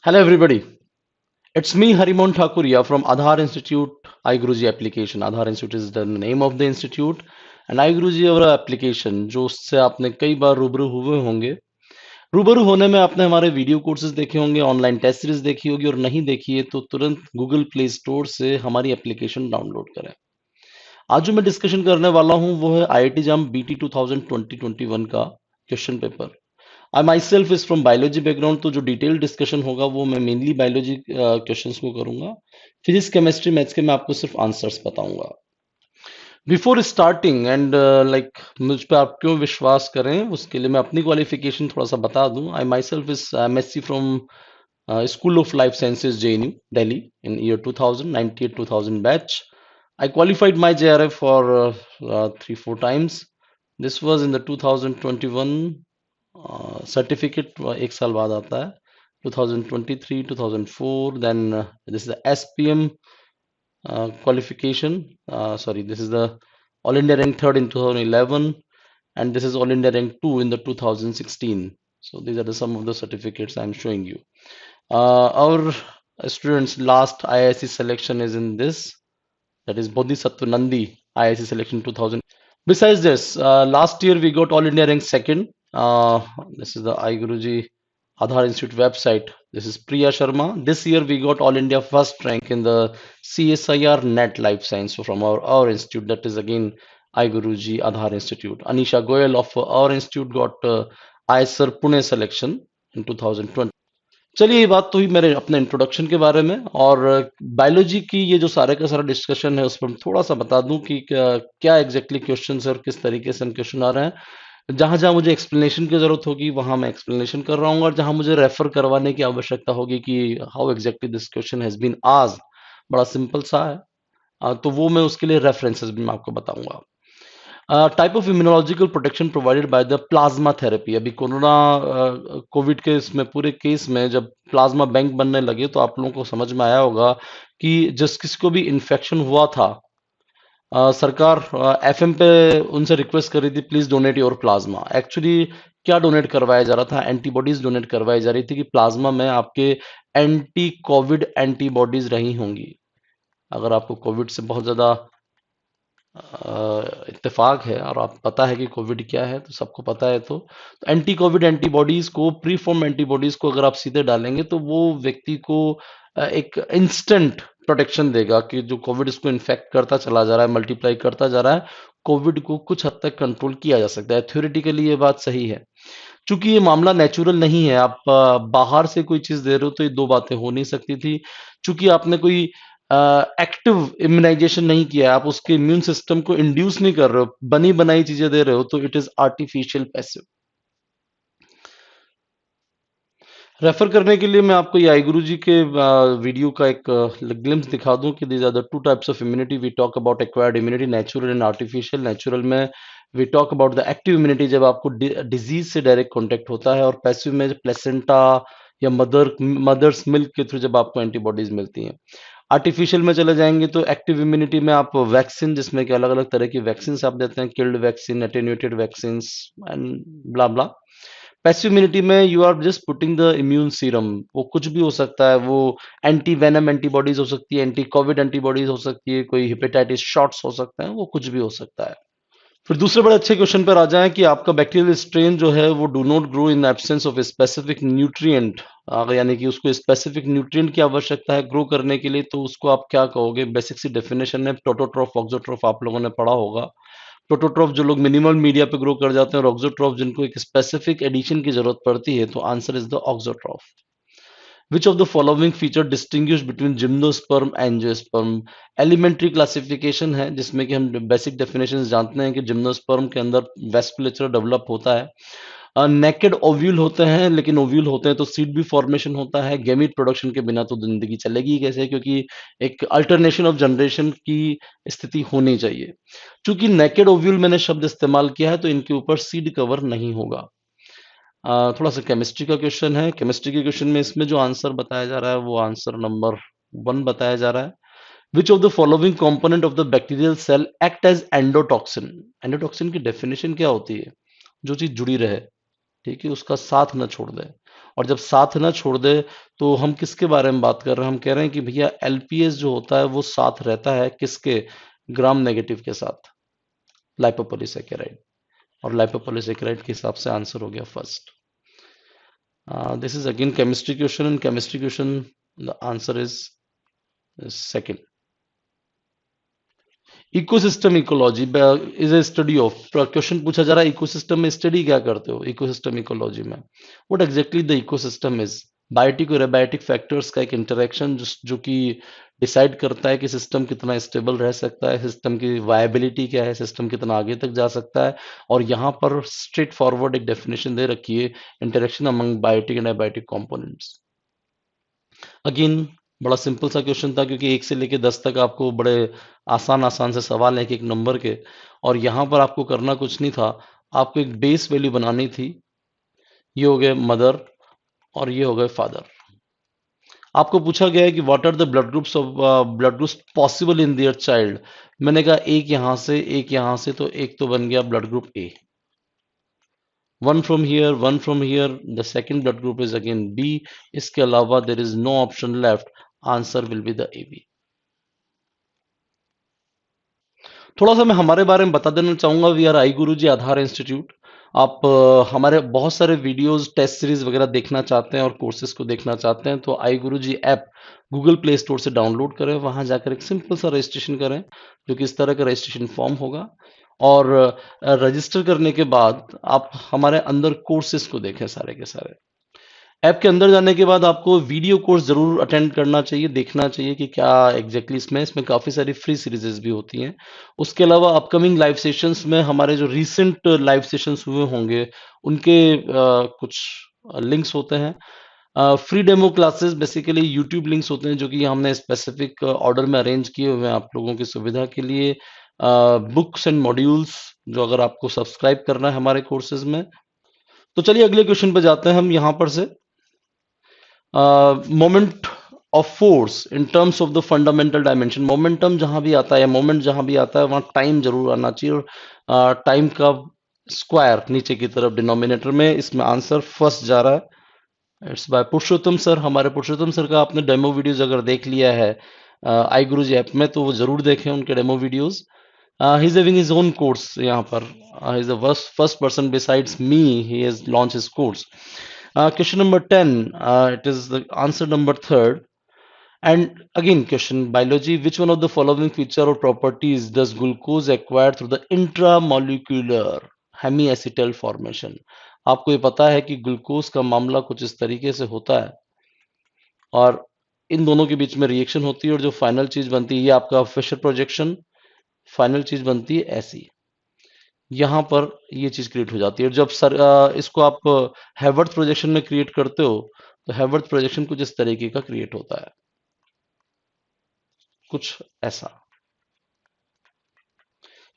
Hello everybody, it's me Harimon Thakuria from Aadhaar Institute iGuruji application. Aadhaar Institute is the name of the institute and iGuruji our application जो उससे आपने कई बार रूबरू हुए होंगे। रूबरू होने में आपने हमारे वीडियो कोर्सेज देखे होंगे, ऑनलाइन टेस्ट सीरीज देखी होगी और नहीं देखी है तो तुरंत गूगल प्ले स्टोर से हमारी एप्लीकेशन डाउनलोड करें। आज जो मैं डिस्कशन करने वाला हूं वो है IIT JAM BT 2020-21 का question paper. I myself is from biology background, तो जो डिटेल डिस्कशन होगा वो मैं मेनली बायोलॉजी क्वेश्चंस को करूंगा। फिजिक्स केमिस्ट्री मैथ्स के मैं आपको सिर्फ आंसर्स बताऊंगा। बिफोर स्टार्टिंग एंड लाइक मुझ पे आप क्यों विश्वास करें उसके लिए मैं अपनी क्वालिफिकेशन थोड़ा सा बता दूं। I myself is MSc from school of life sciences JNU Delhi in year 2000 98-2000 batch. I qualified my JRF for 3-4 times. This was in the 2021 certificate एक साल बाद आता है 2023 2004 then this is the SPM qualification, sorry, this is the all India rank third in 2011 and this is all India rank 2 in the 2016. So these are the some of the certificates I'm showing you. Our students last IISc selection is in this, that is Bodhisattva Nandi IISc selection 2000. Besides this, last year we got All India rank second. This is the iGuruji Aadhaar Institute website. This is Priya Sharma. This year we got All India first rank in the CSIR Net Life Science. So from our institute, that is again iGuruji Aadhaar Institute. Anisha Goyal of our institute got ISR Pune selection in 2020. चलिए ये बात तो ही मेरे अपने introduction के बारे में, और बायोलॉजी की ये जो सारे का सारा डिस्कशन है उस पर थोड़ा सा बता दूं कि क्या एग्जैक्टली क्वेश्चन है और किस तरीके से क्वेश्चन आ रहे हैं। जहां जहां मुझे एक्सप्लेनेशन की जरूरत होगी वहां मैं एक्सप्लेनेशन कर रहा हूँ, और जहां मुझे रेफर करवाने की आवश्यकता होगी कि how exactly this question has been asked, बड़ा सिंपल सा है, तो वो मैं उसके लिए रेफरेंसेस भी मैं आपको बताऊंगा। Type of immunological protection provided by the plasma therapy. अभी कोरोना कोविड के इसमें पूरे केस में जब प्लाज्मा बैंक बनने लगे तो आप लोगों को समझ में आया होगा कि जिस किसी को भी इन्फेक्शन हुआ था, सरकार FM पे उनसे रिक्वेस्ट कर रही थी please donate your plasma. Actually क्या डोनेट करवाया जा रहा था? एंटीबॉडीज डोनेट करवाई जा रही थी कि प्लाज्मा में आपके एंटी कोविड एंटीबॉडीज रही होंगी। अगर आपको कोविड से बहुत ज्यादा इत्तेफाक है और आप पता है कि कोविड क्या है, तो सबको पता है, तो एंटी कोविड एंटीबॉडीज को, प्री फॉर्म एंटीबॉडीज को अगर आप सीधे डालेंगे तो वो व्यक्ति को एक इंस्टेंट प्रोटेक्शन देगा कि जो कोविड इसको इन्फेक्ट करता चला जा रहा है, मल्टीप्लाई करता जा रहा है, कोविड को कुछ हद तक कंट्रोल किया जा सकता है। थ्योरेटिकली ये बात सही है। चूंकि ये मामला नेचुरल नहीं है, आप बाहर से कोई चीज दे रहे हो तो ये दो बातें हो नहीं सकती थी। चूंकि आपने कोई एक्टिव इम्यूनाइजेशन नहीं किया, आप उसके इम्यून सिस्टम को इंड्यूस नहीं कर रहे हो, बनी बनाई चीजें दे रहे हो, तो it is artificial passive. Refer करने के लिए मैं आपको ये iGuruji के वीडियो का एक ग्लिम्स दिखा दूं कि these are the two types of immunity. We talk about acquired immunity, natural and artificial. Natural में we talk about the active immunity, जब आपको डिजीज से डायरेक्ट कॉन्टेक्ट होता है, और पैसिव में प्लेसेंटा या मदर्स मिल्क के थ्रू जब आपको एंटीबॉडीज मिलती हैं। आर्टिफिशियल में चले जाएंगे तो एक्टिव इम्यूनिटी में आप वैक्सीन, जिसमें कि अलग अलग तरह की वैक्सीन आप देते हैं, killed vaccine, attenuated vaccine and blah blah. Passive immunity में you are just putting the immune serum, वो कुछ भी हो सकता है, वो एंटी वेनम एंटीबॉडीज हो सकती है, एंटी कोविड एंटीबॉडीज हो सकती है, कोई हेपेटाइटिस शॉट्स हो सकते हैं, वो कुछ भी हो सकता है। फिर दूसरे बड़े अच्छे क्वेश्चन पर आ जाएं कि आपका बैक्टीरियल स्ट्रेन जो है वो do not grow in absence of specific nutrient, यानी कि उसको स्पेसिफिक न्यूट्रिएंट की आवश्यकता है ग्रो करने के लिए, तो उसको आप क्या कहोगे? बेसिक सी डेफिनेशन है, प्रोटोट्रॉफ ऑक्सोट्रॉफ, आप लोगों ने पढ़ा होगा। प्रोटोट्रॉफ जो लोग मिनिमल मीडिया पे ग्रो कर जाते हैं, और ऑक्सोट्रॉफ जिनको एक स्पेसिफिक एडिशन की जरूरत पड़ती है, तो answer is the auxotroph. Which of the following feature distinguish between gymnosperm angiosperm? Elementary classification है जिसमें कि हम बेसिक डेफिनेशन जानते हैं कि जिम्नोस्पर्म के अंदर वेस्कुलेचर डेवलप होता है, नेकेड ओव्यूल होते हैं, लेकिन ओव्यूल होते हैं तो सीड भी फॉर्मेशन होता है। गैमीट प्रोडक्शन के बिना तो जिंदगी चलेगी कैसे, क्योंकि एक अल्टरनेशन ऑफ जनरेशन की स्थिति होनी चाहिए। चूंकि नेकेड ओव्यूल मैंने शब्द इस्तेमाल किया है तो इनके ऊपर सीड कवर नहीं होगा। थोड़ा सा केमिस्ट्री का क्वेश्चन है। केमिस्ट्री के क्वेश्चन में इसमें जो आंसर बताया जा रहा है वो आंसर नंबर 1 बताया जा रहा है। Which of the following component of the bacterial cell act as endotoxin? Endotoxin की डेफिनेशन क्या होती है? जो चीज जुड़ी रहे, ठीक है, उसका साथ न छोड़ दे। और जब साथ ना छोड़ दे तो हम किसके बारे में बात कर रहे हैं? हम कह रहे हैं कि भैया एलपीएस जो होता है वो साथ रहता है किसके? ग्राम नेगेटिव के साथ, लाइपोपॉलीसैकेराइड। और लाइपोपॉलीसैकेराइड के हिसाब से आंसर हो गया first. This is again chemistry question, and chemistry question the answer is second. Ecosystem ecology is a study of, question पूछा जा रहा है इकोसिस्टम में स्टडी क्या करते हो इकोसिस्टम इकोलॉजी में? What exactly the ecosystem is? Biotic और एबायोटिक फैक्टर्स का एक इंटरेक्शन जो कि डिसाइड करता है कि सिस्टम कितना स्टेबल रह सकता है, सिस्टम की वायबिलिटी क्या है, सिस्टम कितना आगे तक जा सकता है। और यहाँ पर स्ट्रेट फॉरवर्ड एक डेफिनेशन दे रखी है, interaction among biotic and abiotic components. Again बड़ा सिंपल सा क्वेश्चन था, क्योंकि 1 से लेके 10 तक आपको बड़े आसान आसान से सवाल है एक एक नंबर के, और यहाँ पर आपको करना कुछ नहीं था, आपको एक बेस वैल्यू बनानी थी। ये हो गए मदर और ये हो गए फादर। आपको पूछा गया है कि what are the blood groups possible in their child. मैंने कहा एक यहाँ से एक यहाँ से, तो एक तो बन गया blood group A. One from here, one from here, the second blood group is again B. इसके अलावा there is no option left, answer will be the A B. थोड़ा सा मैं हमारे बारे में बता देना चाहूंगा। We are I Guruji Aadhaar institute. आप हमारे बहुत सारे वीडियोस, टेस्ट सीरीज वगैरह देखना चाहते हैं और कोर्सेज को देखना चाहते हैं, तो आई गुरुजी ऐप गूगल प्ले स्टोर से डाउनलोड करें, वहां जाकर एक सिंपल सा रजिस्ट्रेशन करें, जो कि इस तरह का रजिस्ट्रेशन फॉर्म होगा। और रजिस्टर करने के बाद आप हमारे अंदर कोर्सेज को देखें सारे के सारे। ऐप के अंदर जाने के बाद आपको वीडियो कोर्स जरूर अटेंड करना चाहिए, देखना चाहिए कि क्या एग्जैक्टली इसमें काफी सारी फ्री सीरीजेस भी होती हैं। उसके अलावा अपकमिंग लाइव सेशंस में हमारे जो रीसेंट लाइव सेशंस हुए होंगे उनके कुछ लिंक्स होते हैं। Free demo classes basically YouTube links होते हैं, जो कि हमने स्पेसिफिक ऑर्डर में अरेंज किए हुए हैं आप लोगों की सुविधा के लिए। बुक्स एंड मॉड्यूल्स जो अगर आपको सब्सक्राइब करना है हमारे कोर्सेज में। तो चलिए अगले क्वेश्चन पे जाते हैं हम यहाँ पर से। Moment of force in terms of the fundamental dimension. Momentum जहां भी आता है, मोमेंट जहां भी आता है, वहां टाइम जरूर आना चाहिए, और टाइम का स्क्वायर नीचे की तरफ डिनोमिनेटर में। इसमें आंसर फर्स्ट जा रहा है, इट्स बाय पुरुषोत्तम सर। हमारे पुरुषोत्तम सर का आपने डेमो वीडियोज अगर देख लिया है आई गुरुजी ऐप में, तो वो जरूर देखें उनके demo videos. He is having his own course यहाँ पर। He is the first person besides me he has launch his course. Question number 10, it is the answer number third. And again, question biology. Which one of the following feature or properties does glucose acquire through the intramolecular hemiacetal formation? आपको ये पता है कि glucose का मामला कुछ इस तरीके से होता है, और इन दोनों के बीच में रिएक्शन होती है, और जो फाइनल चीज बनती है ये आपका फिशर प्रोजेक्शन, फाइनल चीज बनती है ऐसी। यहाँ पर ये चीज क्रिएट हो जाती है। जब इसको आप हैवर्थ प्रोजेक्शन में क्रिएट करते हो, तो हैवर्थ प्रोजेक्शन कुछ इस तरीके का क्रिएट होता है, कुछ ऐसा।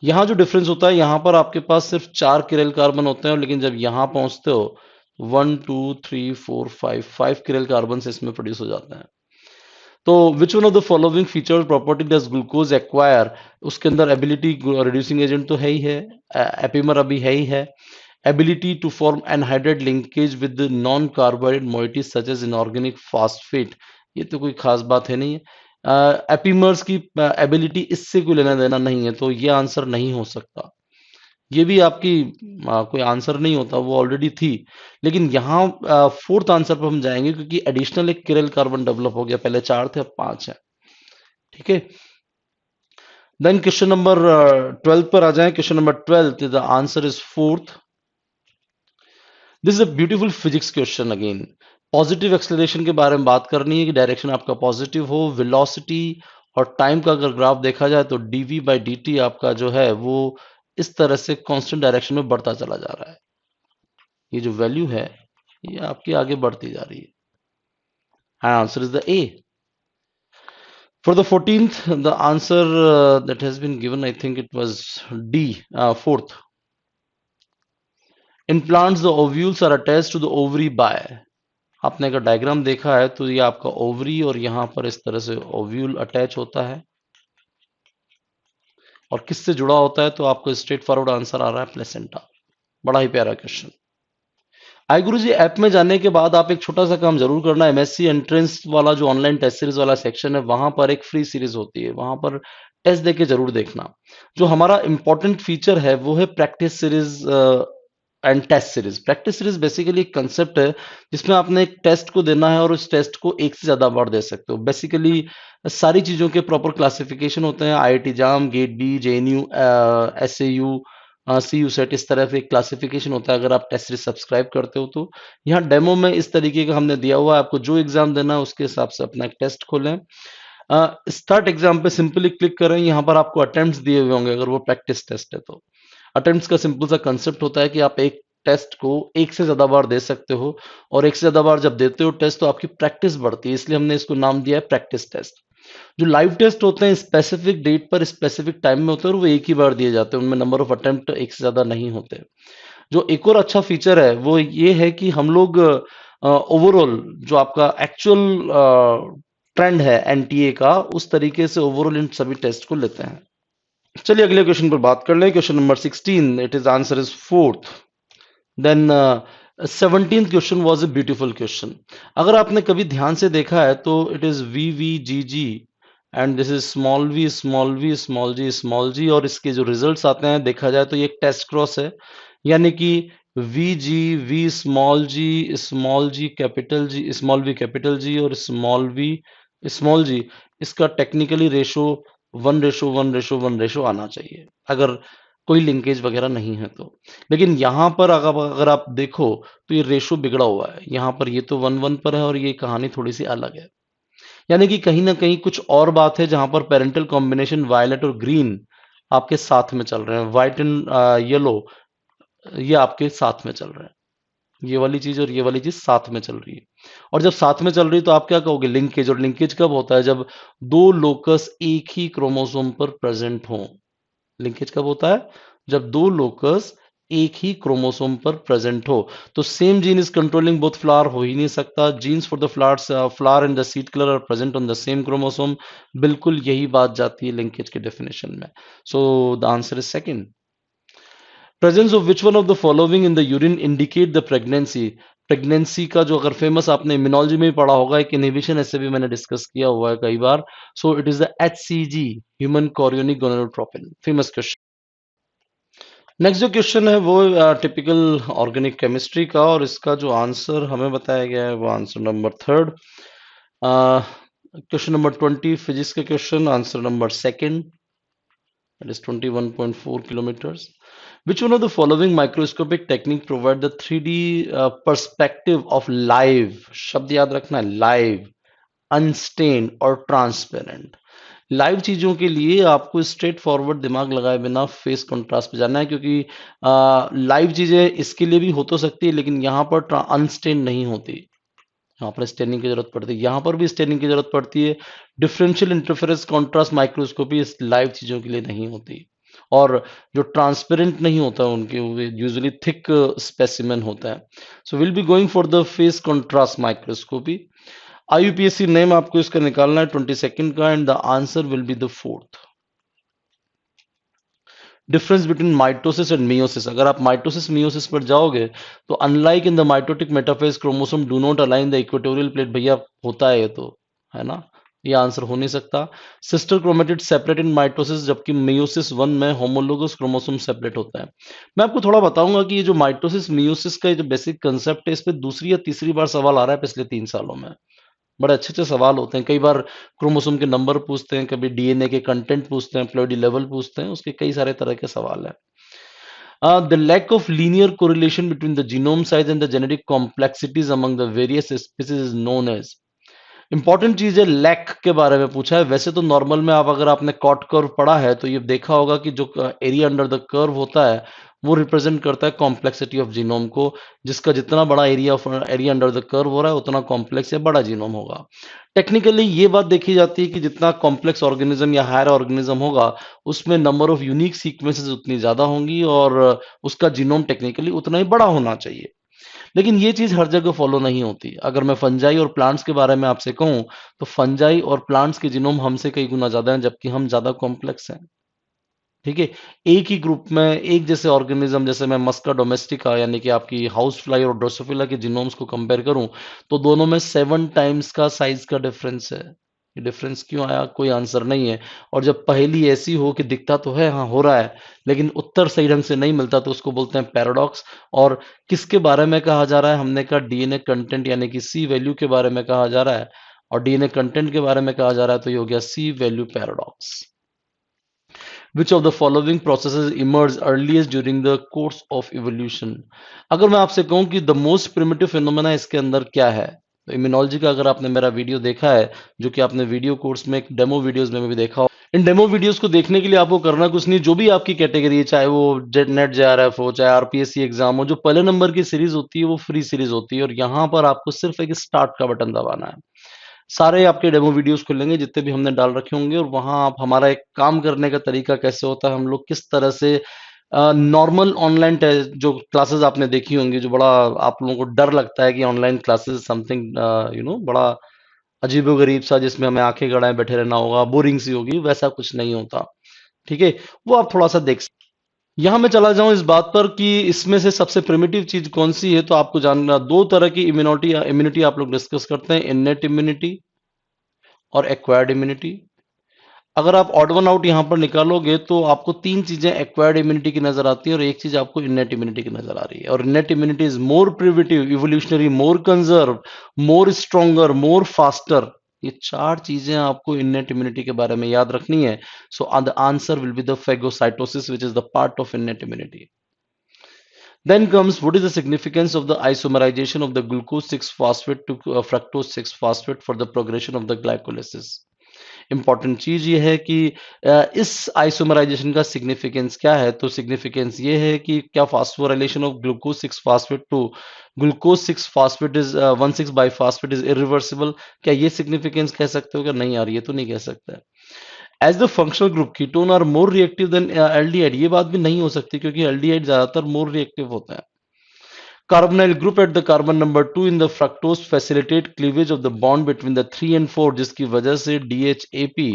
यहाँ जो डिफरेंस होता है, यहाँ पर आपके पास सिर्फ 4 किरेल कार्बन होते हैं, लेकिन जब यहाँ पहुंचते हो 1 2 3 4 5 किरेल कार्बन से इसमें प्रोड्यूस हो जाते हैं। तो विच one of the following feature property does glucose acquire? उसके अंदर एबिलिटी, रिड्यूसिंग एजेंट तो है ही है, एपिमर अभी है ही है, ability to form anhydride linkage with non carbohydrate moieties such as inorganic phosphate. ये तो कोई खास बात है नहीं है। एपिमर्स की एबिलिटी इससे कोई लेना देना नहीं है, तो ये आंसर नहीं हो सकता। ये भी आपकी कोई आंसर नहीं होता, वो ऑलरेडी थी। लेकिन यहाँ फोर्थ आंसर पर हम जाएंगे, क्योंकि एडिशनल एक किरेल कार्बन डेवलप हो गया, पहले 4 थे अब 5 है। ठीक है, देन क्वेश्चन नंबर 12 पर आ जाएं। Question number 12, the answer is fourth. This is a beautiful physics question again. Positive acceleration के बारे में बात करनी है कि डायरेक्शन आपका पॉजिटिव हो, वेलोसिटी और टाइम का अगर ग्राफ देखा जाए तो डीवी बाई डी टी आपका जो है वो इस तरह से कांस्टेंट डायरेक्शन में बढ़ता चला जा रहा है। ये जो वैल्यू है ये आपकी आगे बढ़ती जा रही है। Answer is the A. For the 14th, the answer that has been given, I think it was D, fourth. In plants, the ovules are attached to the ovary by। आपने अगर डायग्राम देखा है तो ये आपका ओवरी, और यहां पर इस तरह से ओव्यूल अटैच होता है, और किससे जुड़ा होता है? तो आपको स्ट्रेट फॉरवर्ड आंसर आ रहा है प्लेसेंटा। बड़ा ही प्यारा क्वेश्चन। iGuruji ऐप में जाने के बाद आप एक छोटा सा काम जरूर करना, एमएससी एंट्रेंस वाला जो ऑनलाइन टेस्ट सीरीज वाला सेक्शन है, वहां पर एक फ्री सीरीज होती है, वहां पर टेस्ट देके जरूर देखना। जो हमारा इंपॉर्टेंट फीचर है वो है practice series and test series. Practice series basically एक कंसेप्ट है जिसमें आपने एक टेस्ट को देना है और उस टेस्ट को एक से ज्यादा बार दे सकते हो। बेसिकली सारी चीजों के प्रॉपर क्लासिफिकेशन होते हैं, IIT JAM, GAT B, JNU, SAU, C U SET, इस तरह से क्लासिफिकेशन होता है अगर आप टेस्ट सीरीज सब्सक्राइब करते हो तो। यहाँ डेमो में इस तरीके का हमने दिया हुआ है, आपको जो एग्जाम देना है उसके हिसाब से अपना एक टेस्ट खोलें। स्टार्ट एग्जाम पे सिंपली क्लिक करें, यहाँ पर आपको अटेम्प्ट्स दिए हुए होंगे अगर वो प्रैक्टिस टेस्ट है तो। अटेम्प्ट्स का सिंपल सा कंसेप्ट होता है कि आप एक टेस्ट को एक से ज्यादा बार दे सकते हो, और एक से ज्यादा बार जब देते हो टेस्ट तो आपकी प्रैक्टिस बढ़ती है, इसलिए हमने इसको नाम दिया है प्रैक्टिस टेस्ट। जो लाइव टेस्ट होते हैं स्पेसिफिक डेट पर स्पेसिफिक टाइम में होते हैं और वो एक ही बार दिए जाते हैं, उनमें नंबर ऑफ अटेम्प्ट एक से ज्यादा नहीं होते। जो एक और अच्छा फीचर है वो ये है कि हम लोग ओवरऑल जो आपका एक्चुअल ट्रेंड है एनटीए का, उस तरीके से ओवरऑल इन सभी टेस्ट को लेते हैं। चलिए अगले क्वेश्चन पर बात कर लें। Question number 16, it is answer is fourth. Then 17th question was a beautiful question. अगर आपने कभी ध्यान से देखा है तो it is V V G G and this is small V small V small G small G, और इसके जो रिजल्ट्स आते हैं देखा जाए तो ये एक टेस्ट क्रॉस है, यानी कि V small G capital G, small V capital G और स्मॉल वी स्मॉल जी, इसका टेक्निकली रेशो 1:1:1 आना चाहिए अगर कोई लिंकेज वगैरह नहीं है तो। लेकिन यहाँ पर अगर आप देखो तो ये रेशो बिगड़ा हुआ है, यहाँ पर ये तो 1:1 पर है और ये कहानी थोड़ी सी अलग है। यानी कि कहीं ना कहीं कुछ और बात है, जहां पर पेरेंटल कॉम्बिनेशन वायलेट और ग्रीन आपके साथ में चल रहे हैं, व्हाइट एंड येलो ये आपके साथ में चल रहे हैं, ये वाली चीज और ये वाली चीज साथ में चल रही है। और जब साथ में चल रही है तो आप क्या कहोगे, लिंकेज। और लिंकेज कब होता है, जब दो लोकस एक ही क्रोमोसोम पर प्रेजेंट हों। लिंकेज कब होता है, जब दो लोकस एक ही क्रोमोसोम पर प्रेजेंट हो। तो same gene is controlling both flower हो ही नहीं सकता। Genes for the flower and the seed colour are present on the same chromosome. बिल्कुल यही बात जाती है लिंकेज के डेफिनेशन में। So the answer is second. Presence of which one of the following in the urine indicate the pregnancy. Pregnancy का जो अगर फेमस आपने इम्यूनोलॉजी में ही पढ़ा होगा, एक इनहिबिशन ऐसे भी मैंने डिस्कस किया हुआ है कई बार। So it is the HCG, human chorionic gonadotropin. Famous question. Next जो क्वेश्चन है वो टिपिकल ऑर्गेनिक केमिस्ट्री का, और इसका जो आंसर हमें बताया गया है वो answer number third. Question number 20 physics के question, answer number second, that is 21.4 kilometers. Which one of the following microscopic technique provide the 3D perspective of live, शब्द याद रखना है, live, unstained और ट्रांसपेरेंट। लाइव चीजों के लिए आपको स्ट्रेट फॉरवर्ड दिमाग लगाए बिना फेस कंट्रास्ट पे जाना है, क्योंकि लाइव चीजें इसके लिए भी हो तो सकती है लेकिन यहाँ पर अनस्टेन नहीं होती, यहाँ पर स्टेनिंग की जरूरत पड़ती है, यहाँ पर भी स्टेनिंग की जरूरत पड़ती है। डिफरेंशियल इंटरफेरेंस कॉन्ट्रास्ट माइक्रोस्कोपी इस लाइव चीजों के लिए नहीं होती। और जो ट्रांसपेरेंट नहीं होता उनके यूजुअली थिक स्पेसिमेन होता है। So will be going for the face contrast microscopy. IUPAC name आपको इसका निकालना है 22nd का, and the answer will be the fourth. Difference between mitosis and meiosis. अगर आप माइटोसिस मियोसिस पर जाओगे तो unlike in the mitotic metaphase chromosome do not align the equatorial plate, भैया होता है ये तो, है ना, ये आंसर हो नहीं सकता। Sister chromatid separate in mitosis, जबकि मियोसिस 1 में होमोलोगस क्रोमोसोम सेपरेट होता है। मैं आपको थोड़ा बताऊंगा कि ये जो माइटोसिस मियोसिस का जो बेसिक कंसेप्ट है, इस पे दूसरी या तीसरी बार सवाल आ रहा है पिछले 3 सालों में। बड़े अच्छे-अच्छे सवाल होते हैं। कई बार क्रोमोसोम के नंबर पूछते हैं, कभी डीएनए के कंटेंट पूछते हैं, प्लॉइडी लेवल पूछते हैं, उसके कई सारे तरह के सवाल हैं। The lack of linear correlation between the genome size and the genetic complexities among the various species is known as। Important चीज है, लैक के बारे में पूछा है। वैसे तो नॉर्मल में आप अगर आपने कॉट कर्व पढ़ा है तो ये देखा होगा कि जो एरिया अंडर द कर्व होता है वो रिप्रेजेंट करता है कॉम्प्लेक्सिटी ऑफ जीनोम को, जिसका जितना बड़ा एरिया अंडर द कर्व हो रहा है उतना कॉम्प्लेक्स या बड़ा जीनोम होगा। टेक्निकली ये बात देखी जाती है कि जितना कॉम्प्लेक्स ऑर्गेनिज्म या हायर ऑर्गेनिज्म होगा उसमें नंबर ऑफ यूनिक सीक्वेंसेस उतनी ज्यादा होंगी और उसका जीनोम टेक्निकली उतना ही बड़ा होना चाहिए। लेकिन ये चीज हर जगह फॉलो नहीं होती। अगर मैं फंजाई और प्लांट्स के बारे में आपसे कहूं तो फंजाई और प्लांट्स के जीनोम हमसे कई गुना ज्यादा हैं, जबकि हम ज्यादा कॉम्प्लेक्स हैं। ठीक है। एक ही ग्रुप में एक जैसे ऑर्गेनिज्म, जैसे मैं मस्का डोमेस्टिका यानी कि आपकी हाउस फ्लाई और ड्रोसोफिला के जीनोम्स को कंपेयर करूं, तो दोनों में 7 टाइम्स का साइज का डिफरेंस है। ये डिफरेंस क्यों आया, कोई आंसर नहीं है। और जब पहेली ऐसी हो कि दिखता तो है, हाँ हो रहा है, लेकिन उत्तर सही ढंग से नहीं मिलता, तो उसको बोलते हैं पैराडॉक्स। और किसके बारे में कहा जा रहा है, हमने कहा डीएनए कंटेंट यानी कि सी वैल्यू के बारे में कहा जा रहा है, और डीएनए कंटेंट के बारे में कहा जा रहा है, तो ये हो गया C value paradox. Which of the following processes emerge earliest during the course of evolution? अगर मैं आपसे कहूं कि the most primitive phenomena इसके अंदर क्या है, तो इम्यूनोलॉजी का अगर आपने मेरा वीडियो देखा है, जो कि आपने वीडियो कोर्स में एक डेमो वीडियोस में भी देखा हो, इन डेमो वीडियोस को देखने के लिए आपको करना कुछ नहीं, जो भी आपकी कैटेगरी है, चाहे वो जेट नेट जेआरएफ हो, चाहे आरपीएससी एग्जाम हो, जो पहले नंबर की सीरीज होती है वो फ्री सीरीज होती है, और यहाँ पर आपको सिर्फ एक स्टार्ट का बटन दबाना है। सारे आपके डेमो वीडियोस खुलेंगे जितने भी हमने डाल रखे होंगे, और वहां आप हमारा एक काम करने का तरीका कैसे होता है, हम लोग किस तरह से नॉर्मल ऑनलाइन जो क्लासेस आपने देखी होंगी, जो बड़ा आप लोगों को डर लगता है कि ऑनलाइन क्लासेस समथिंग बड़ा अजीबोगरीब सा, जिसमें हमें आंखें गड़ाए बैठे रहना होगा, बोरिंग सी होगी, वैसा कुछ नहीं होता। ठीक है, वो आप थोड़ा सा देख। यहाँ मैं चला जाऊं इस बात पर कि इसमें से सबसे प्रिमिटिव चीज कौन सी है, तो आपको जानना, दो तरह की इम्यूनिटी इम्यूनिटी आप लोग डिस्कस करते हैं, इननेट इम्यूनिटी और एक्वायर्ड इम्यूनिटी। अगर आप ऑड वन आउट यहां पर निकालोगे, तो आपको तीन चीजें एक्वायर्ड इम्यूनिटी की नजर आती है, और एक चीज आपको इननेट इम्यूनिटी की नजर आ रही है। और innate immunity is more primitive, evolutionary, more conserve, more stronger, more faster. ये चार चीजें आपको इननेट इम्यूनिटी के बारे में याद रखनी है। सो the answer will be the phagocytosis, which is the part of innate immunity. Then comes, what is the significance of the isomerization of the glucose 6 phosphate to fructose 6 phosphate for the progression of the glycolysis? Important चीज ये है कि इस isomerisation का significance क्या है, तो significance ये है कि क्या phosphorylation of glucose 6 phosphate to glucose 6 phosphate is 1,6 biphosphate is irreversible, क्या ये सिग्निफिकेंस कह सकते हो? क्या नहीं आ रही है, तो नहीं कह सकते। As the functional group ketone are more reactive than aldehyde, ये बात भी नहीं हो सकती, क्योंकि एल्डिहाइड ज्यादातर मोर रिएक्टिव होते हैं। Carbonyl group at the carbon number 2 in the fructose facilitate cleavage of the bond between the 3 and 4, जिसकी वजह से DHAP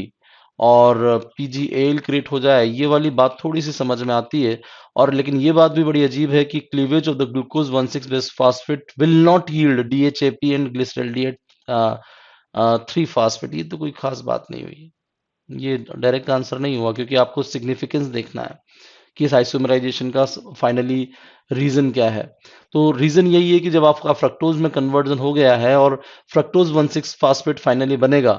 और PGAL क्रिएट हो जाए, ये वाली बात थोड़ी सी समझ में आती है। और लेकिन ये बात भी बड़ी अजीब है कि cleavage of the glucose 1,6 bis phosphate will not yield DHAP and glyceraldehyde 3 phosphate, ये तो कोई खास बात नहीं हुई। ये डायरेक्ट आंसर नहीं हुआ, क्योंकि आपको सिग्निफिकेंस देखना है कि इस आइसोमराइजेशन का फाइनली रीजन क्या है। तो रीजन यही है कि जब आपका फ्रक्टोज में कन्वर्जन हो गया है और फ्रक्टोज 1,6 फास्फेट फाइनली बनेगा,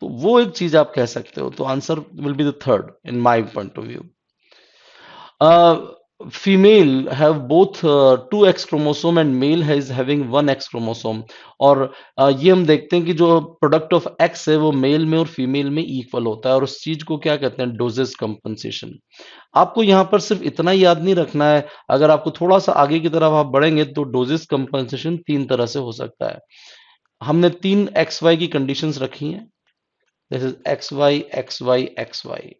तो वो एक चीज आप कह सकते हो। तो answer will be the third in my point of view. Female have both 2x chromosome and male has having 1x chromosome. और ये हम देखते हैं कि जो प्रोडक्ट ऑफ x है वो मेल में और फीमेल में इक्वल होता है, और उस चीज को क्या कहते हैं, डोजेस कंपनसेशन। आपको यहाँ पर सिर्फ इतना ही याद नहीं रखना है, अगर आपको थोड़ा सा आगे की तरफ आप बढ़ेंगे, तो डोजेस कंपनसेशन तीन तरह से हो सकता है। हमने तीन एक्स वाई की कंडीशंस रखी हैं, this is X Y X Y X Y.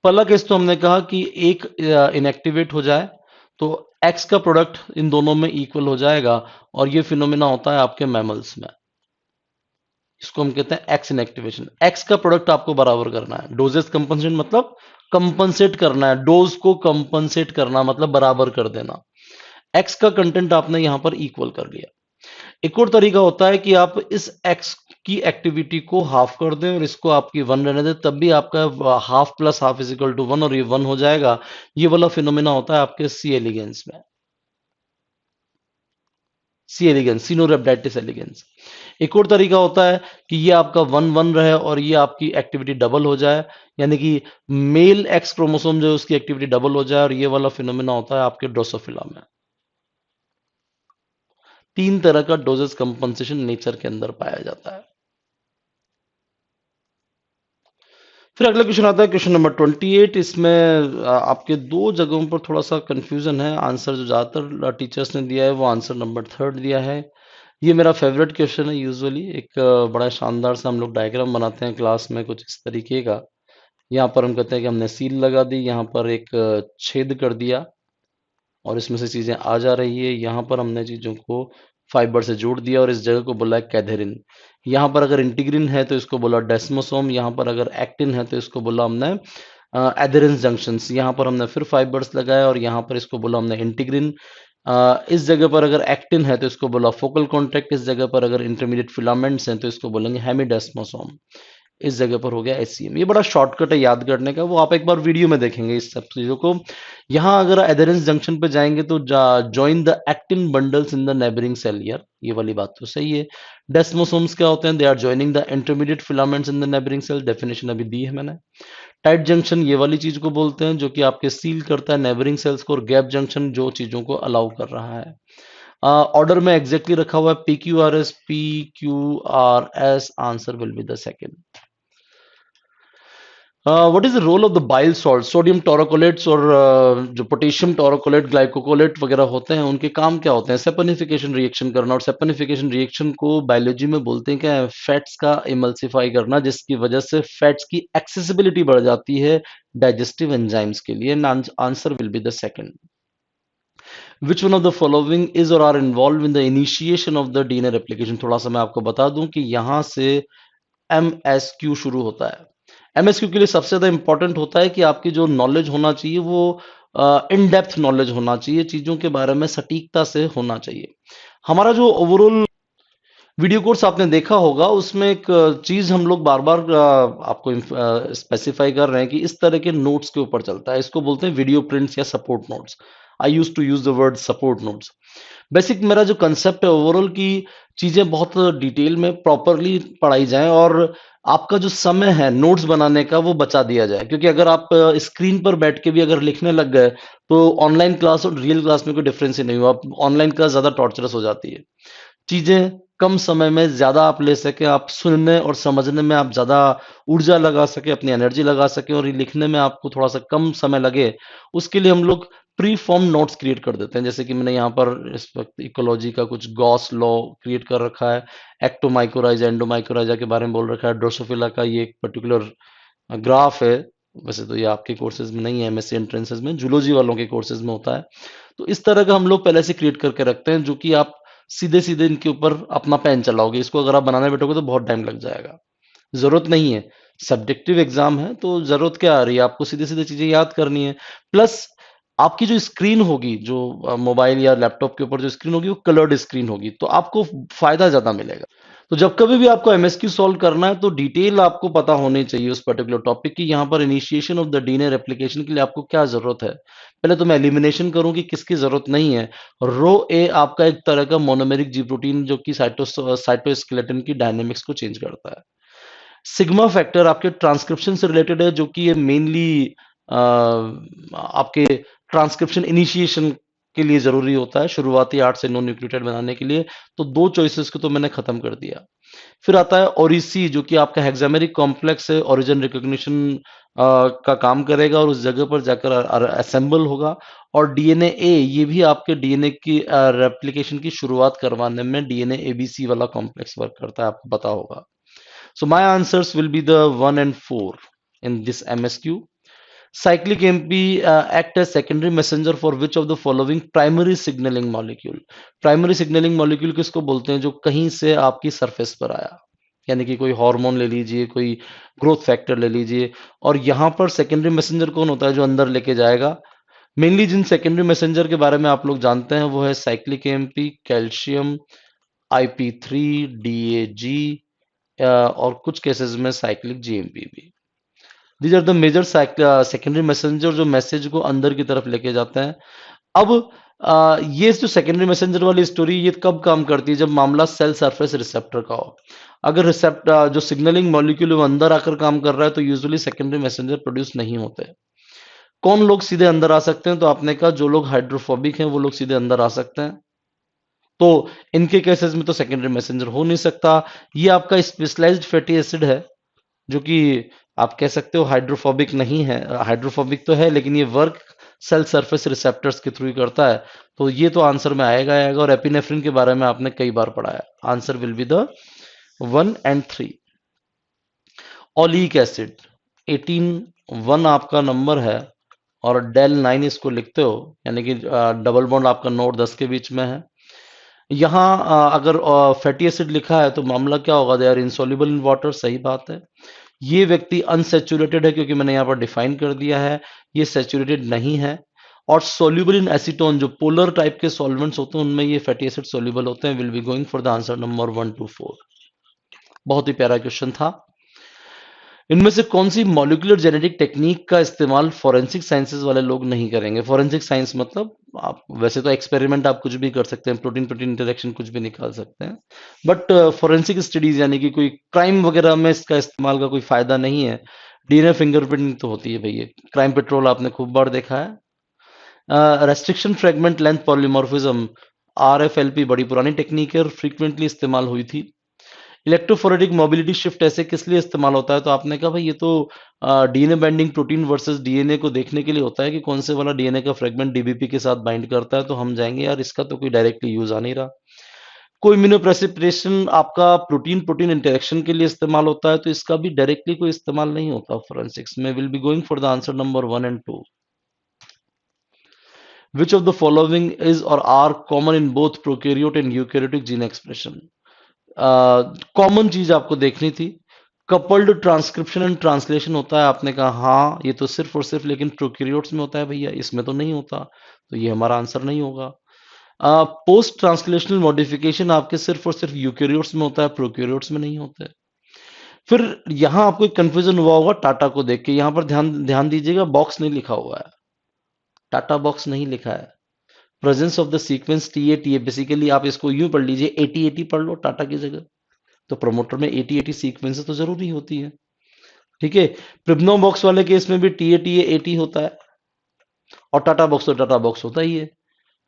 पहला केस तो हमने कहा कि एक इनएक्टिवेट हो जाए, तो एक्स का प्रोडक्ट इन दोनों में इक्वल हो जाएगा, और ये फिनोमिना होता है आपके मैमल्स में। इसको हम कहते हैं एक्स इनएक्टिवेशन। एक्स का प्रोडक्ट आपको बराबर करना है, डोजेस कंपनसेशन मतलब कंपनसेट करना है, डोज को कंपनसेट करना मतलब बराबर कर देना। एक्स का कंटेंट आपने यहां पर इक्वल कर लिया। एक और तरीका होता है कि आप इस एक्स की एक्टिविटी को हाफ कर दें और इसको आपकी वन रहने दें, तब भी आपका half plus half is equal to one, और ये वन हो जाएगा। ये वाला फिनोमिना होता है आपके सी एलिगेंस में, सी एलिगेंस, सिनोरेप्टाइटिस एलिगेंस। एक और तरीका होता है कि ये आपका वन वन रहे और ये आपकी एक्टिविटी डबल हो जाए, यानी कि मेल एक्स क्रोमोसोम जो है उसकी एक्टिविटी डबल हो जाए, और ये वाला फिनोमिना होता है आपके ड्रोसोफिला में। तीन तरह का डोजेस कंपनसेशन नेचर के अंदर पाया जाता है। फिर अगला क्वेश्चन आता है, क्वेश्चन नंबर 28। इसमें आपके दो जगहों पर थोड़ा सा कंफ्यूजन है। आंसर जो ज्यादातर टीचर्स ने दिया है वो आंसर नंबर थर्ड दिया है। ये मेरा फेवरेट क्वेश्चन है। यूजुअली एक बड़ा शानदार सा हम लोग डायग्राम बनाते हैं क्लास में कुछ इस तरीके का। यहाँ पर हम कहते हैं कि हमने सील लगा दी, यहाँ पर एक छेद कर दिया, और इसमें से चीजें आ जा रही है। यहाँ पर हमने चीजों को फाइबर से जोड़ दिया और इस जगह को बोला है कैथेरिन। यहाँ पर अगर इंटीग्रिन है तो इसको बोला डेस्मोसोम, यहाँ पर अगर एक्टिन है तो इसको बोला हमने एडेरेंस जंक्शंस। यहाँ पर हमने फिर फाइबर्स लगाया और यहाँ पर इसको बोला हमने इंटीग्रिन। इस जगह पर अगर एक्टिन है तो इसको बोला फोकल कॉन्टैक्ट, इस जगह पर अगर इंटरमीडिएट फिलामेंट्स हैं तो इसको बोलेंगे हेमिडेस्मोसोम, इस जगह पर हो गया एचसीएम। ये बड़ा शॉर्टकट है याद करने का, वो आप एक बार वीडियो में देखेंगे इस सब चीजों को। यहाँ अगर एडेरेंस जंक्शन पे जाएंगे तो join the actin bundles in the neighbouring cell ear, ये वाली बात तो सही है। डेस्मोसोम्स क्या होते हैं? They are joining the intermediate filaments in the neighbouring cell, definition अभी दी है मैंने। टाइट जंक्शन ये वाली चीज को बोलते हैं जो कि आपके सील करता है नेबरिंग सेल्स को, और गैप जंक्शन जो चीजों को अलाउ कर रहा है। ऑर्डर में एग्जैक्टली रखा हुआ है P Q R S, P Q R S, answer will be the second. What is the role of the bile salt? Sodium taurocholates और जो पोटेशियम टोरोकोलेट, ग्लाइकोकोलेट वगैरह होते हैं, उनके काम क्या होते हैं? सेपनिफिकेशन रिएक्शन करना, और सेपनिफिकेशन रिएक्शन को बायोलॉजी में बोलते हैं क्या? फैट्स का इमल्सिफाई करना, जिसकी वजह से फैट्स की एक्सेसिबिलिटी बढ़ जाती है डाइजेस्टिव एंजाइम्स के लिए। Answer will be the second. Which one of the following is और are involve in the initiation of the DNA replication? थोड़ा सा मैं आपको बता दूं कि यहां से एमएसक्यू शुरू होता है। एमएसक्यू के लिए सबसे ज्यादा इंपॉर्टेंट होता है कि आपकी जो नॉलेज होना चाहिए वो इन डेप्थ नॉलेज होना चाहिए, चीजों के बारे में सटीकता से होना चाहिए। हमारा जो ओवरऑल वीडियो कोर्स आपने देखा होगा, उसमें एक चीज हम लोग बार बार आपको स्पेसिफाई कर रहे हैं कि इस तरह के नोट्स के ऊपर चलता है, इसको बोलते हैं वीडियो प्रिंट्स या support notes. I use to use the word support notes. Basic मेरा जो कंसेप्ट है ओवरऑल की चीजें बहुत डिटेल में प्रॉपरली पढ़ाई जाएं, और आपका जो समय है नोट्स बनाने का वो बचा दिया जाए, क्योंकि अगर आप स्क्रीन पर बैठ के भी अगर लिखने लग गए तो ऑनलाइन क्लास और रियल क्लास में कोई डिफरेंस ही नहीं हुआ। ऑनलाइन क्लास ज्यादा टॉर्चरस हो जाती है, चीजें कम समय में ज्यादा आप ले सके, आप सुनने और समझने में आप ज्यादा ऊर्जा लगा सके, अपनी एनर्जी लगा सके, और ये लिखने में आपको थोड़ा सा कम समय लगे, उसके लिए हम लोग प्री फॉर्म नोट्स क्रिएट कर देते हैं। जैसे कि मैंने यहाँ पर इस वक्त इकोलॉजी का कुछ गॉस लॉ क्रिएट कर रखा है, एक्टोमाइकोराइजा एंडोमाइकोराइजा के बारे में बोल रखा है, ड्रोसोफिला का ये एक पर्टिकुलर ग्राफ है। वैसे तो ये आपके कोर्सेज में नहीं है, एमएससी एंट्रेंसेज में, जूलॉजी वालों के कोर्सेज में होता है। तो इस तरह का हम लोग पहले से क्रिएट करके रखते हैं, जो कि आप सीधे सीधे इनके ऊपर अपना पेन चलाओगे। इसको अगर आप बनाने बैठोगे तो बहुत टाइम लग जाएगा, जरूरत नहीं है। सब्जेक्टिव एग्जाम है तो जरूरत क्या आ रही है, आपको सीधे सीधे चीजें याद करनी है। प्लस आपकी जो स्क्रीन होगी, जो मोबाइल या लैपटॉप के ऊपर जो स्क्रीन होगी वो कलर्ड स्क्रीन होगी, तो आपको फायदा ज्यादा मिलेगा। तो जब कभी भी आपको एमएसक्यू सॉल्व करना है तो डिटेल आपको पता होनी चाहिए उस पर्टिकुलर टॉपिक की। यहाँ पर initiation of the DNA replication के लिए आपको क्या जरूरत है, पहले तो मैं एलिमिनेशन करूं कि किसकी जरूरत नहीं है। रो ए आपका एक तरह का मोनोमेरिक जी प्रोटीन जो कि साइटोस्केलेटन की डायनेमिक्स को चेंज करता है। सिग्मा फैक्टर आपके ट्रांसक्रिप्शन से रिलेटेड है, जो कि ये मेनली आपके ट्रांसक्रिप्शन इनिशिएशन के लिए जरूरी होता है, शुरुआती 8 से 9 न्यूक्लियोटाइड बनाने के लिए। तो दो चॉइसेस को तो मैंने खत्म कर दिया। फिर आता है ओरिसी, जो कि आपका हेक्सामेरिक कॉम्प्लेक्स है, ओरिजिन रिकॉग्निशन का काम करेगा और उस जगह पर जाकर असेंबल होगा। और डीएनए ए, ये भी आपके डीएनए की रेप्लिकेशन की शुरुआत करवाने में डीएनए एबीसी वाला कॉम्प्लेक्स वर्क करता है, आपको पता होगा। So my answers will be the 1 and 4 in this MSQ. Cyclic AMP act as secondary messenger for which of the following primary signaling molecule? Primary signaling molecule किसको बोलते हैं? जो कहीं से आपकी सरफेस पर आया, यानी कि कोई हार्मोन ले लीजिए, कोई ग्रोथ फैक्टर ले लीजिए, और यहाँ पर सेकेंडरी मैसेंजर कौन होता है? जो अंदर लेके जाएगा। मेनली जिन सेकेंडरी मैसेंजर के बारे में आप लोग जानते हैं वो है cyclic AMP, calcium, IP3, DAG, और कुछ केसेस में साइक्लिक जीएमपी भी। These are the major secondary messenger जो मैसेज को अंदर की तरफ लेके जाते हैं। अब ये जो सेकेंडरी मैसेंजर वाली स्टोरी ये कब काम करती है? जब मामला सेल सरफेस रिसेप्टर का हो। अगर रिसेप्टर जो सिग्नलिंग मॉलिक्यूल वो अंदर आकर काम कर रहा है तो यूजुअली सेकेंडरी मैसेंजर प्रोड्यूस नहीं होते। कौन लोग सीधे अंदर आ सकते हैं? तो आपने कहा जो लोग हाइड्रोफोबिक हैं वो लोग सीधे अंदर आ सकते हैं, तो इनके केसेस में तो सेकेंडरी मैसेंजर हो नहीं सकता। ये आपका स्पेशलाइज्ड फैटी एसिड है, जो कि आप कह सकते हो हाइड्रोफोबिक नहीं है, हाइड्रोफोबिक तो है लेकिन ये वर्क सेल सरफेस रिसेप्टर्स के थ्रू ही करता है। तो ये तो आंसर में आएगा आएगा। और एपिनेफ्रिन के बारे में आपने कई बार पढ़ा है। Answer will be the 1 and 3। Oleic acid 18 1 आपका नंबर है और डेल 9 इसको लिखते हो, यानी कि डबल बॉन्ड आपका नोड 10 के बीच में है। यहाँ अगर फैटी एसिड लिखा है तो मामला क्या होगा, they are insoluble in water, सही बात है। ये व्यक्ति अनसैचुरेटेड है क्योंकि मैंने यहाँ पर डिफाइन कर दिया है, ये सैचुरेटेड नहीं है। और सोल्यूबल इन एसीटोन, जो पोलर टाइप के सॉल्वेंट्स होते हैं उनमें ये फैटी एसिड सोल्यूबल होते हैं। Will be going for the answer number 1 to 4। बहुत ही प्यारा क्वेश्चन था। इनमें से कौन सी मॉलिक्यूलर जेनेटिक टेक्निक का इस्तेमाल फॉरेंसिक साइंसेज वाले लोग नहीं करेंगे? फॉरेंसिक साइंस मतलब आप वैसे तो एक्सपेरिमेंट आप कुछ भी कर सकते हैं, प्रोटीन प्रोटीन इंटरेक्शन कुछ भी निकाल सकते हैं, बट फॉरेंसिक स्टडीज यानी कि कोई क्राइम वगैरह में इसका इस्तेमाल का कोई फायदा नहीं है। डीएनए फिंगरप्रिंटिंग तो होती है भैया, क्राइम पेट्रोल आपने खूब बार देखा है। Restriction fragment length polymorphism, RFLP बड़ी पुरानी टेक्निक है और फ्रीक्वेंटली इस्तेमाल हुई थी। इलेक्ट्रोफोरेटिक मोबिलिटी शिफ्ट ऐसे किस लिए इस्तेमाल होता है? तो आपने कहा भाई ये तो DNA binding protein versus DNA को देखने के लिए होता है कि कौन से वाला डीएनए का फ्रेगमेंट डीबीपी के साथ बाइंड करता है, तो हम जाएंगे यार इसका तो कोई डायरेक्टली यूज आ नहीं रहा। कोई इम्यूनोप्रेसिपिटेशन आपका प्रोटीन प्रोटीन इंटरेक्शन के लिए इस्तेमाल होता है, तो इसका भी डायरेक्टली कोई इस्तेमाल नहीं होता फोरेंसिक्स में। Will be going for the answer number 1 and 2। Which of the following is और are common in both prokaryote and eukaryotic gene expression? Common चीज आपको देखनी थी। कपल्ड ट्रांसक्रिप्शन एंड ट्रांसलेशन होता है, आपने कहा हाँ ये तो सिर्फ और सिर्फ लेकिन प्रोकैरियोट्स में होता है भैया, इसमें तो नहीं होता, तो ये हमारा आंसर नहीं होगा। पोस्ट ट्रांसलेशनल मॉडिफिकेशन आपके सिर्फ और सिर्फ यूकैरियोट्स में होता है, प्रोकैरियोट्स में नहीं होता है। फिर यहां आपको एक कंफ्यूजन हुआ होगा टाटा को देख के, यहां पर ध्यान ध्यान दीजिएगा, बॉक्स नहीं लिखा हुआ है, टाटा बॉक्स नहीं लिखा है। Presence of the sequence T A basically आप इसको यूं पढ़ लीजिए, 80-80 पढ़ लो टाटा की जगह। तो प्रमोटर में 80-80 सीक्वेंस तो जरूरी होती है, ठीक है। प्रिब्नो बॉक्स वाले केस में भी टी ए 80 होता है, और टाटा बॉक्स तो टाटा बॉक्स होता ही है।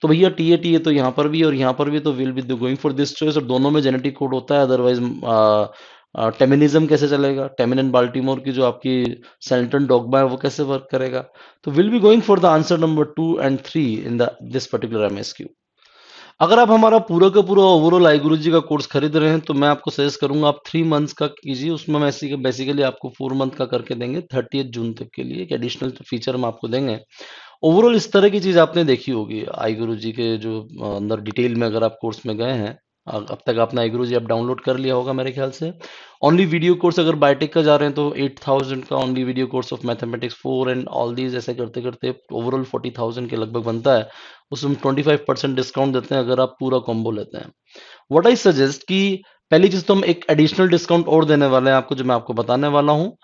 तो भैया टी ए तो यहाँ पर भी और यहाँ पर भी, तो will be going for this choice, और दोनों में जेनेटिक कोड होता है, अदरवाइज टेमिनिज्म कैसे चलेगा? टेमिन एंड बाल्टीमोर की जो आपकी सेल्टन डॉगमा है वो कैसे वर्क करेगा? तो will be going for the answer number 2 and 3 in the this particular MSQ. अगर आप हमारा पूरा का पूरा ओवरऑल आई गुरु जी का कोर्स खरीद रहे हैं तो मैं आपको सजेस्ट करूंगा आप 3 मंथ्स का कीजिए, उसमें हम ऐसी बेसिकली आपको 4 मंथ का करके देंगे 30 जून तक के लिए, एक एडिशनल फीचर हम आपको देंगे। ओवरऑल इस तरह की चीज आपने देखी होगी आई गुरु जी के जो अंदर डिटेल में अगर आप कोर्स में गए हैं, अब तक आपने आई गुरु जी आप डाउनलोड कर लिया होगा मेरे ख्याल से। ओनली वीडियो कोर्स अगर बायोटेक का जा रहे हैं तो 8,000 का only video course of mathematics 4 and all these, ऐसे करते करते ओवरऑल 40,000 के लगभग बनता है। उसमें 25% डिस्काउंट देते हैं अगर आप पूरा कॉम्बो लेते हैं। व्हाट आई सजेस्ट कि पहली चीज तो हम एक एडिशनल डिस्काउंट और देने वाले हैं आपको, जो मैं आपको बताने वाला हूँ।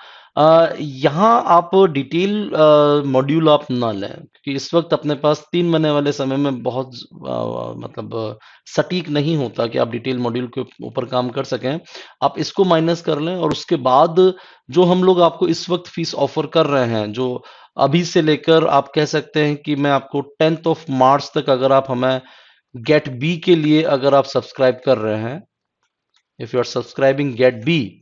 यहाँ आप डिटेल मॉड्यूल आप ना लें, क्योंकि इस वक्त अपने पास 3 महीने वाले समय में बहुत मतलब सटीक नहीं होता कि आप डिटेल मॉड्यूल के ऊपर काम कर सकें। आप इसको माइनस कर लें, और उसके बाद जो हम लोग आपको इस वक्त फीस ऑफर कर रहे हैं, जो अभी से लेकर आप कह सकते हैं कि मैं आपको 10th of March तक, अगर आप हमें गेट बी के लिए अगर आप सब्सक्राइब कर रहे हैं, if you are subscribing GATE B,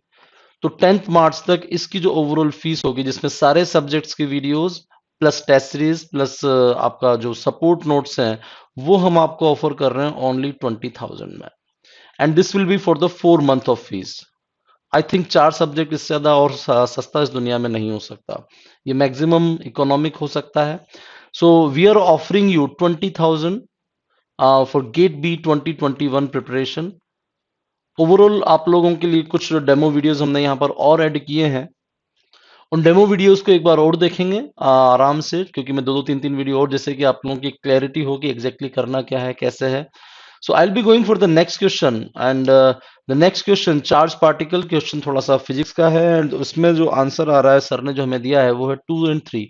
तो 10th March तक इसकी जो ओवरऑल फीस होगी, जिसमें सारे सब्जेक्ट्स की videos plus test series plus आपका जो सपोर्ट नोट्स हैं, वो हम आपको ऑफर कर रहे हैं ओनली 20,000 में। And this will be for the 4 month of fees. I think 4 subject इससे ज्यादा और सस्ता इस दुनिया में नहीं हो सकता, ये मैक्सिमम इकोनॉमिक हो सकता है। So we are offering you 20,000 for GATE B 2021 preparation. Overall आप लोगों के लिए कुछ डेमो वीडियोस हमने यहाँ पर और ऐड किए हैं, उन डेमो वीडियोस को एक बार और देखेंगे आराम से, क्योंकि मैं 2-2 3-3 वीडियो और, जैसे कि आप लोगों की क्लैरिटी होगी एग्जैक्टली करना क्या है कैसे है। So I will be going for the next question, and the next question charge particle question, थोड़ा सा फिजिक्स का है, एंड उसमें जो आंसर आ रहा है सर ने जो हमें दिया है वो है 2 and 3।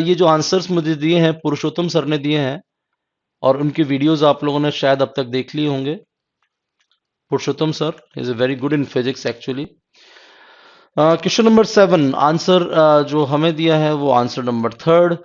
ये जो आंसर्स मुझे दिए हैं पुरुषोत्तम सर ने दिए हैं, और उनकी वीडियोस आप लोगों ने शायद अब तक देख लिए होंगे। Purushottam sir is very good in physics actually. Question number 7 answer जो हमें दिया है वो answer number 3।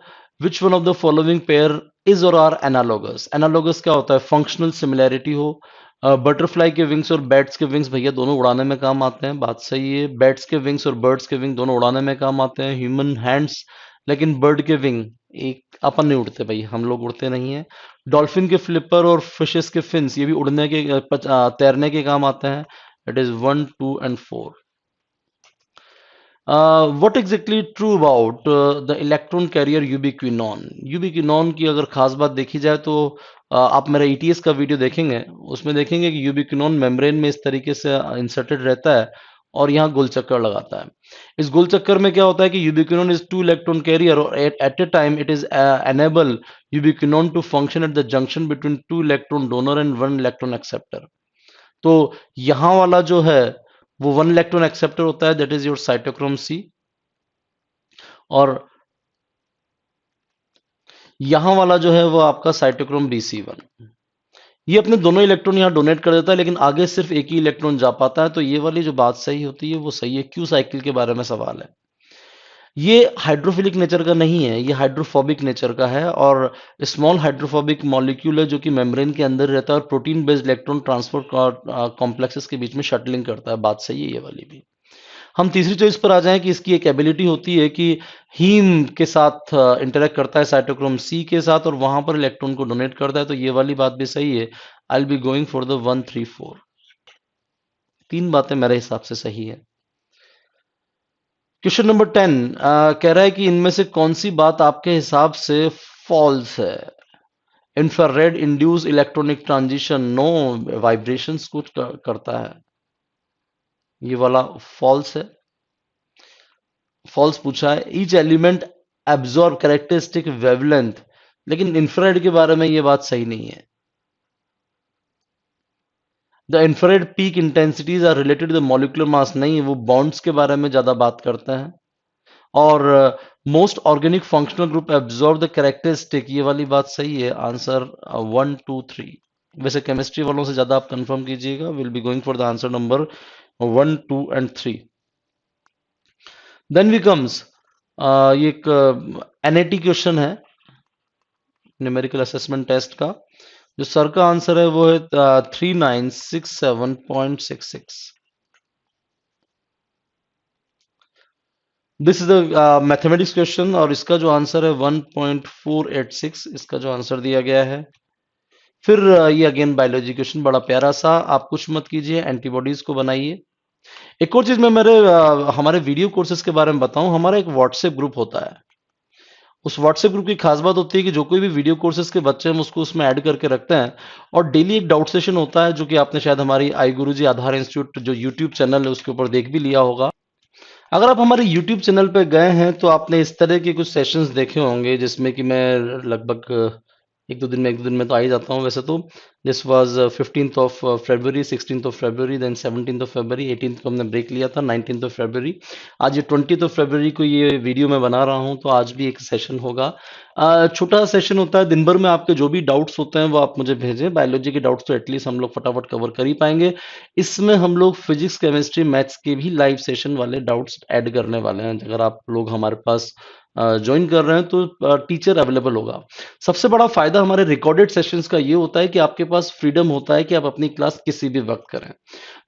Which one of the following pair is और आर एनालोगस? एनालोगस क्या होता है? फंक्शनल सिमिलैरिटी हो। बटरफ्लाई के विंग्स और बैट्स के विंग्स भैया दोनों उड़ाने में काम आते हैं, बात सही है। बैट्स के विंग्स और बर्ड्स के विंग दोनों उड़ाने में काम आते हैं। ह्यूमन हैंड्स, लेकिन बर्ड के विंग एक अपन नहीं उड़ते भाई, हम लोग उड़ते नहीं है। डॉल्फिन के फ्लिपर और फिशेस के फिन्स ये भी उड़ने के तैरने के काम आते हैं। It is 1, 2 and 4। What exactly true about the electron carrier ubiquinone? Ubiquinone की अगर खास बात देखी जाए तो आप मेरा ईटीएस का वीडियो देखेंगे, उसमें देखेंगे कि यूबिक्विनोन मेम्ब्रेन में इस तरीके से इंसर्टेड रहता है और यहाँ गोल चक्कर लगाता है। इस गोल चक्कर में क्या होता है कि यूबिक्विनोन इज 2 इलेक्ट्रॉन कैरियर और at a time it is enable ubiquinone to function at the junction between 2 electron donor and 1 electron acceptor. तो यहाँ वाला जो है वो 1 इलेक्ट्रॉन एक्सेप्टर होता है, that is your cytochrome C, और यहाँ वाला जो है वो आपका साइटोक्रोम BC1। ये अपने दोनों इलेक्ट्रॉन यहाँ डोनेट कर देता है, लेकिन आगे सिर्फ एक ही इलेक्ट्रॉन जा पाता है। तो ये वाली जो बात सही होती है वो सही है। क्यू साइकिल के बारे में सवाल है। ये हाइड्रोफिलिक नेचर का नहीं है, ये हाइड्रोफोबिक नेचर का है और स्मॉल हाइड्रोफोबिक मॉलिक्यूल है जो कि मेम्ब्रेन के अंदर रहता है और protein based electron transport complexes के बीच में शटलिंग करता है। बात सही है ये वाली भी। हम तीसरी चॉइस पर आ जाएं कि इसकी एक एबिलिटी होती है कि हीम के साथ इंटरेक्ट करता है साइटोक्रोम सी के साथ और वहां पर इलेक्ट्रॉन को डोनेट करता है। तो ये वाली बात भी सही है। आई will be going for the 1 3 4। तीन बातें मेरे हिसाब से सही है। क्वेश्चन नंबर 10 कह रहा है कि इनमें से कौन सी बात आपके हिसाब से फॉल्स है। Infrared induce electronic transition no vibrations कुछ करता है, ये वाला फॉल्स है। फॉल्स पूछा है। Each element absorb characteristic wavelength, लेकिन इंफ्रारेड के बारे में ये बात सही नहीं है। The infrared peak intensities are related the molecular mass, नहीं, वो बॉन्ड्स के बारे में ज्यादा बात करते हैं। और most organic functional group absorb the characteristic, ये वाली बात सही है। आंसर 1 2 3। वैसे केमिस्ट्री वालों से ज्यादा आप कंफर्म कीजिएगा। Will be going for the answer number 1 2 and 3। Then we comes ये एक एनएटी क्वेश्चन है, न्यूमेरिकल असेसमेंट टेस्ट का। जो सर का आंसर है वो है 3967.66। This is the mathematics question और इसका जो आंसर है 1.486, इसका जो आंसर दिया गया है। फिर ये अगेन बायोलॉजी क्वेश्चन, बड़ा प्यारा सा। आप कुछ मत कीजिए, एंटीबॉडीज को बनाइए। एक और चीज मैं हमारे वीडियो कोर्सेज के बारे में बताऊं। हमारा एक व्हाट्सएप ग्रुप होता है। उस व्हाट्सएप ग्रुप की खास बात होती है कि जो कोई भी वीडियो कोर्सेज के बच्चे हम उसको उसमें ऐड करके रखते हैं और डेली एक डाउट सेशन होता है, जो कि आपने शायद हमारी आई गुरुजी आधार इंस्टीट्यूट जो यूट्यूब चैनल है उसके ऊपर देख भी लिया होगा। अगर आप हमारे यूट्यूब चैनल पे गए हैं तो आपने इस तरह के कुछ सेशंस देखे होंगे जिसमें कि मैं लगभग एक दो दिन में तो आ ही जाता हूँ वैसे तो। This was 15th of February, 16th of February, then 17th of February, 18th को हमने ब्रेक लिया था, 19th ऑफ फरवरी। आज ये 20th ऑफ फरवरी को ये वीडियो मैं बना रहा हूँ, तो आज भी एक सेशन होगा। छोटा सेशन होता है। दिन भर में आपके जो भी डाउट्स होते हैं वो आप मुझे भेजें। बायोलॉजी के डाउट्स तो एटलीस्ट हम लोग फटाफट कवर कर ही पाएंगे। इसमें हम लोग फिजिक्स, केमिस्ट्री, मैथ्स के भी लाइव सेशन वाले डाउट्स ऐड करने वाले हैं। अगर आप लोग हमारे पास ज्वाइन कर रहे हैं तो टीचर अवेलेबल होगा। सबसे बड़ा फायदा हमारे रिकॉर्डेड सेशंस का ये होता है कि आपके पास फ्रीडम होता है कि आप अपनी क्लास किसी भी वक्त करें।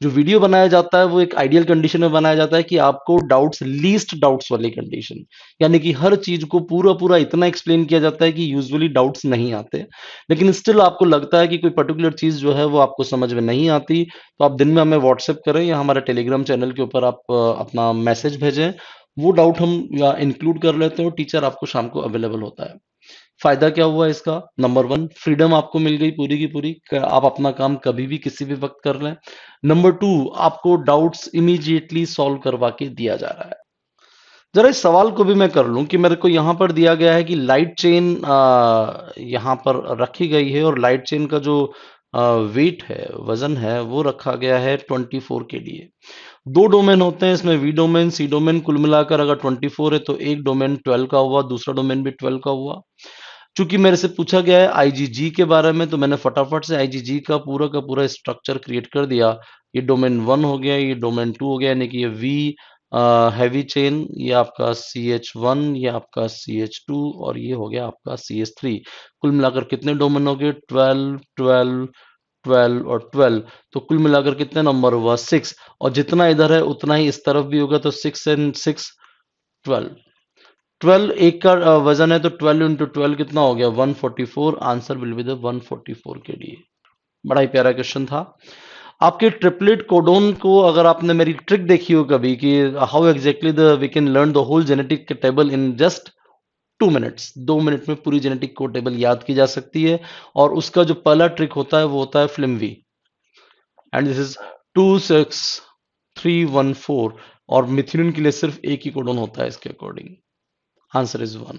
जो वीडियो बनाया जाता है वो एक आइडियल कंडीशन में बनाया जाता है कि आपको डाउट्स, लीस्ट डाउट्स वाली कंडीशन, यानी कि हर चीज को पूरा पूरा इतना एक्सप्लेन किया जाता है कि यूजुअली डाउट्स नहीं आते। लेकिन स्टिल आपको लगता है कि कोई पर्टिकुलर चीज जो है वो आपको समझ में नहीं आती, तो आप दिन में हमें व्हाट्सएप करें या हमारे टेलीग्राम चैनल के ऊपर आप अपना मैसेज भेजें। वो डाउट हम इंक्लूड कर लेते हैं और टीचर आपको शाम को अवेलेबल होता है। फायदा क्या हुआ इसका? नंबर 1, फ्रीडम आपको मिल गई पूरी की पूरी, आप अपना काम कभी भी किसी भी वक्त कर लें। नंबर 2, आपको डाउट्स इमीडिएटली सॉल्व करवा के दिया जा रहा है। जरा इस सवाल को भी मैं कर लूं कि मेरे को यहां पर दिया गया है कि लाइट चेन यहां पर रखी गई है और लाइट चेन का जो वेट है, वजन है, वो रखा गया है 24 के लिए। दो डोमेन होते हैं इसमें, वी डोमेन, सी डोमेन। कुल मिलाकर अगर 24 है तो एक डोमेन 12 का हुआ, दूसरा डोमेन भी 12 का हुआ। चूंकि मेरे से पूछा गया है आईजीजी के बारे में, तो मैंने फटाफट से आईजीजी का पूरा स्ट्रक्चर क्रिएट कर दिया। ये डोमेन 1 हो गया, ये डोमेन 2 हो गया, यानी कि ये वी हैवी चेन, ये आपका CH1, ये आपका CH2 और ये हो गया आपका CH3। कुल मिलाकर कितने डोमेन हो गए? 12 12 12 और 12। तो कुल मिलाकर कितने नंबर हुआ? 6। और जितना इधर है उतना ही इस तरफ भी होगा, तो 6 एंड 6 12। 12 एक का वजन है, तो 12 इंटू 12 कितना हो गया? 144। आंसर विल बी द 144 के लिए। बड़ा ही प्यारा क्वेश्चन था। आपके ट्रिपलेट कोडोन को अगर आपने मेरी ट्रिक देखी हो कभी कि how exactly the we can learn the whole genetic table in just 2 minutes, 2 minute में पूरी जेनेटिक कोड टेबल याद की जा सकती है। और उसका जो पहला ट्रिक होता है वो होता है FLIMV, एंड दिस इज 26314। और मिथिलिन के लिए सिर्फ एक ही कोडन होता है इसके according. Answer is 1।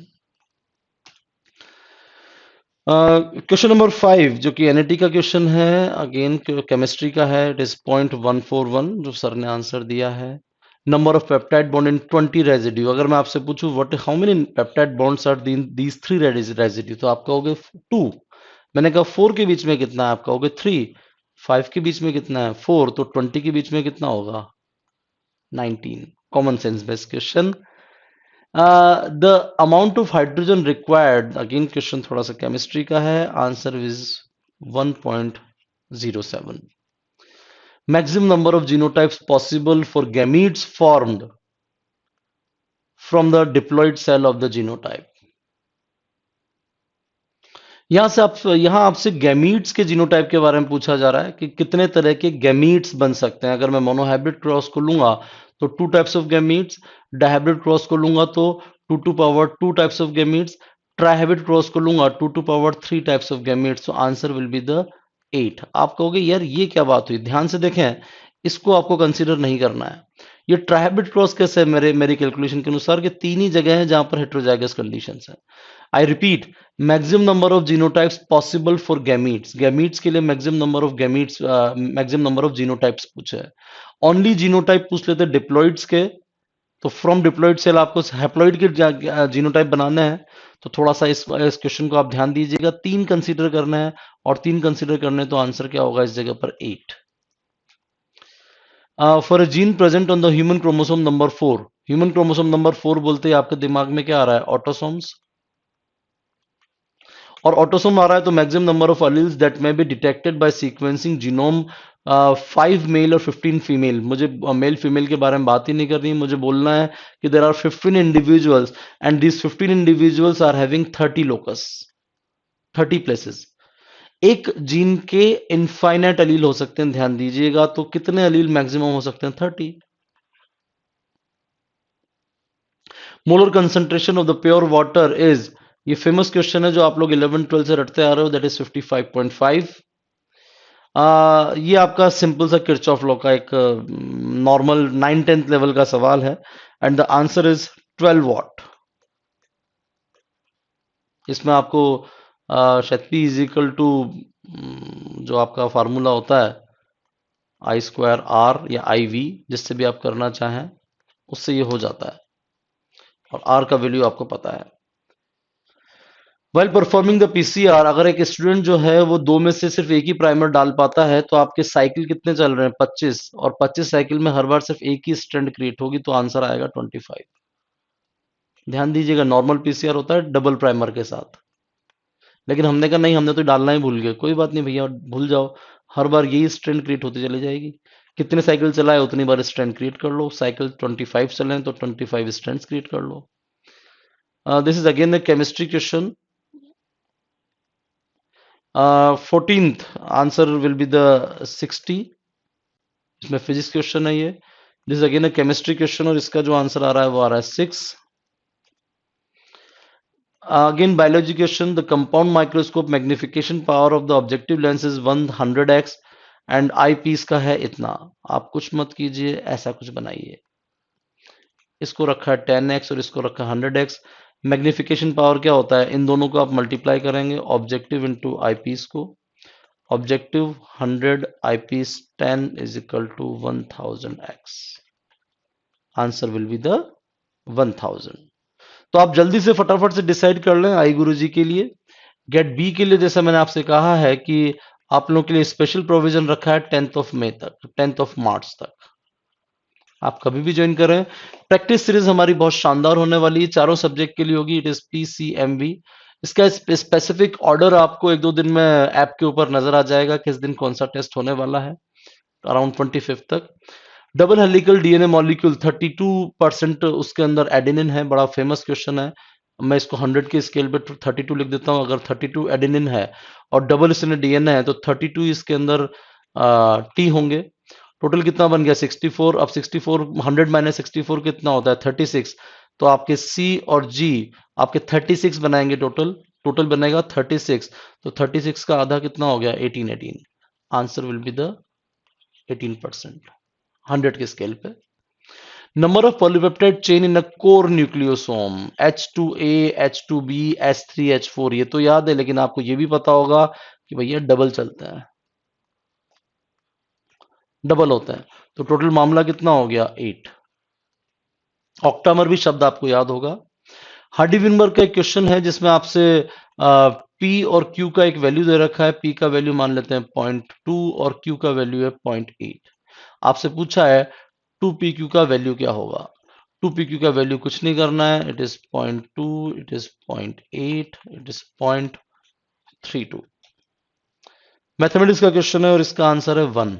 Question number 5 जो कि एनईटी का क्वेश्चन है, अगेन केमिस्ट्री का है। इट इज 0.141 जो सर ने आंसर दिया है। Number of peptide bond in 20 residue. अगर मैं आपसे पूछूं what how many peptide bonds are these 3 residue, तो आप कहोगे 2। मैंने कहा 4 के बीच में कितना है, आप कहोगे 3। 5 के बीच में कितना है, 4। तो 20 के बीच में कितना होगा, 19। Common sense based question. The amount of hydrogen required, again question थोड़ा सा केमिस्ट्री का है। Answer is 1.07। Maximum number of genotypes possible for gametes formed from the diploid cell of the genotype. यहां आपसे गैमीट्स के जीनोटाइप के बारे में पूछा जा रहा है कि कितने तरह के गैमीट्स बन सकते हैं। अगर मैं मोनोहाइब्रिड क्रॉस को लूंगा तो 2 types of gametes, dihybrid cross को लूंगा तो 2 to power 2 types of gametes, trihybrid cross को लूंगा 2 to power 3 types of gametes. तो आंसर विल बी द 8। आप कहोगे यार ये क्या बात हुई, ध्यान से देखें, इसको आपको कंसीडर नहीं करना है। ये ट्राइहाइब्रिड क्रॉस कैसे है मेरी कैलकुलेशन के अनुसार कि 3 ही जगह है जहां पर हेटेरोजाइगस कंडीशंस है। I repeat, maximum number of genotypes possible for gametes. Gametes के लिए maximum number of gametes, maximum number of genotypes पूछे है। ओनली जीनोटाइप पूछ लेते डिप्लॉइड्स के, तो फ्रॉम डिप्लॉइड सेल आपको हैप्लॉइड के जीनोटाइप बनाना है। तो थोड़ा सा इस क्वेश्चन को आप ध्यान दीजिएगा, 3 कंसीडर करना है, और 3 कंसीडर करने तो आंसर क्या होगा इस जगह पर 8। For a gene present on the human chromosome number 4। Human chromosome number 4 बोलते ही आपके दिमाग में क्या आ रहा है, ऑटोसोम्स। और ऑटोसोम आ रहा है तो maximum number of alleles that may be detected by sequencing genome 5 male और 15 फीमेल। मुझे मेल फीमेल के बारे में बात ही नहीं करनी, मुझे बोलना है कि there are 15 individuals and this 15 individuals are having 30 locus, 30 places. एक जीन के इनफाइनाइट अलील हो सकते हैं, ध्यान दीजिएगा। तो कितने अलील मैक्सिमम हो सकते हैं, 30। Molar concentration of the pure water is, ये फेमस क्वेश्चन है जो आप लोग 11 12 से रटते आ रहे हो, दैट इज 55.5। ये आपका सिंपल सा किरचॉफ लॉ का एक नॉर्मल 9-10th लेवल का सवाल है, and the answer is 12 what. इसमें आपको शायद P इज इक्वल टू जो आपका फार्मूला होता है I²R या IV, जिससे भी आप करना चाहें उससे ये हो जाता है, और R का वैल्यू आपको पता है। वेल परफॉर्मिंग द पीसीआर, अगर एक स्टूडेंट जो है वो 2 में से सिर्फ एक ही प्राइमर डाल पाता है तो आपके साइकिल कितने चल रहे हैं, 25, और 25 साइकिल में हर बार सिर्फ एक ही स्ट्रैंड क्रिएट होगी, तो आंसर आएगा 25। ध्यान दीजिएगा, नॉर्मल पीसीआर होता है डबल प्राइमर के साथ, लेकिन हमने कहा नहीं, हमने तो डालना ही भूल गए। कोई बात नहीं भैया, भूल जाओ, हर बार यही स्ट्रैंड क्रिएट होती चली जाएगी। कितने साइकिल चलाए उतनी बार स्ट्रैंड क्रिएट कर लो। साइकिल 25 चले तो 25 स्ट्रैंड्स क्रिएट कर लो। This is again the chemistry question. 14th answer will be the 60। इसमें फिजिक्स क्वेश्चन है ये। This again a chemistry question, और इसका जो आंसर आ रहा है वो आ रहा है 6। Again biology question, the compound microscope magnification power of the objective lens is 100x and eyepiece का है इतना। आप कुछ मत कीजिए, ऐसा कुछ बनाइए। इसको रखा है 10x और इसको रखा है 100x। मैग्निफिकेशन पावर क्या होता है, इन दोनों को आप मल्टीप्लाई करेंगे, ऑब्जेक्टिव इंटू आई पीस को। Objective 100, eyepiece 10 is equal to 1000x। Answer will be the 1000। तो आप जल्दी से फटाफट से डिसाइड कर लें आई गुरुजी के लिए। गेट बी के लिए जैसा मैंने आपसे कहा है कि आप लोगों के लिए स्पेशल प्रोविजन रखा है 10th ऑफ मई तक, 10th ऑफ मार्च तक। आप कभी भी ज्वाइन करें। प्रैक्टिस सीरीज हमारी बहुत शानदार होने वाली है, चारों सब्जेक्ट के लिए होगी। It is PCMV। इसका स्पेसिफिक ऑर्डर आपको 1-2 दिन में ऐप के ऊपर नजर आ जाएगा, किस दिन कौन सा टेस्ट होने वाला है, अराउंड 25 तक। डबल हेलिकल डीएनए मॉलिक्यूल 32% उसके अंदर एडेनिन है, बड़ा फेमस क्वेश्चन है। मैं इसको 100 के स्केल पे 32 लिख देता हूं। अगर 32 एडेनिन है और डबल इसमें डीएनए है तो 32 इसके अंदर टी होंगे। टोटल कितना बन गया, 64। अब 64 100 - 64 कितना होता है, 36। तो आपके सी और जी आपके 36 बनाएंगे, टोटल टोटल बनेगा 36। तो 36 का आधा कितना हो गया? 18। आंसर विल बी द 18%, 100 के स्केल पे। Number of polypeptide chain in a core nucleosome, H2A, H2B, H3, H4, ये तो याद है, लेकिन आपको ये भी पता होगा कि भैया डबल चलते हैं, डबल होते हैं। तो टोटल मामला कितना हो गया? 8। ऑक्टामर भी शब्द आपको याद होगा। हार्डी विनबर्ग का एक क्वेश्चन है जिसमें आपसे पी और क्यू का एक वैल्यू दे रखा है। पी का वैल्यू मान लेते हैं 0.2 और क्यू का वैल्यू है 0.8। आपसे पूछा है 2pq का वैल्यू क्या होगा? 2pq का वैल्यू कुछ नहीं करना है, it is 0.2, it is 0.8, it is 0.32। Mathematics का क्वेश्चन है और इसका आंसर है 1।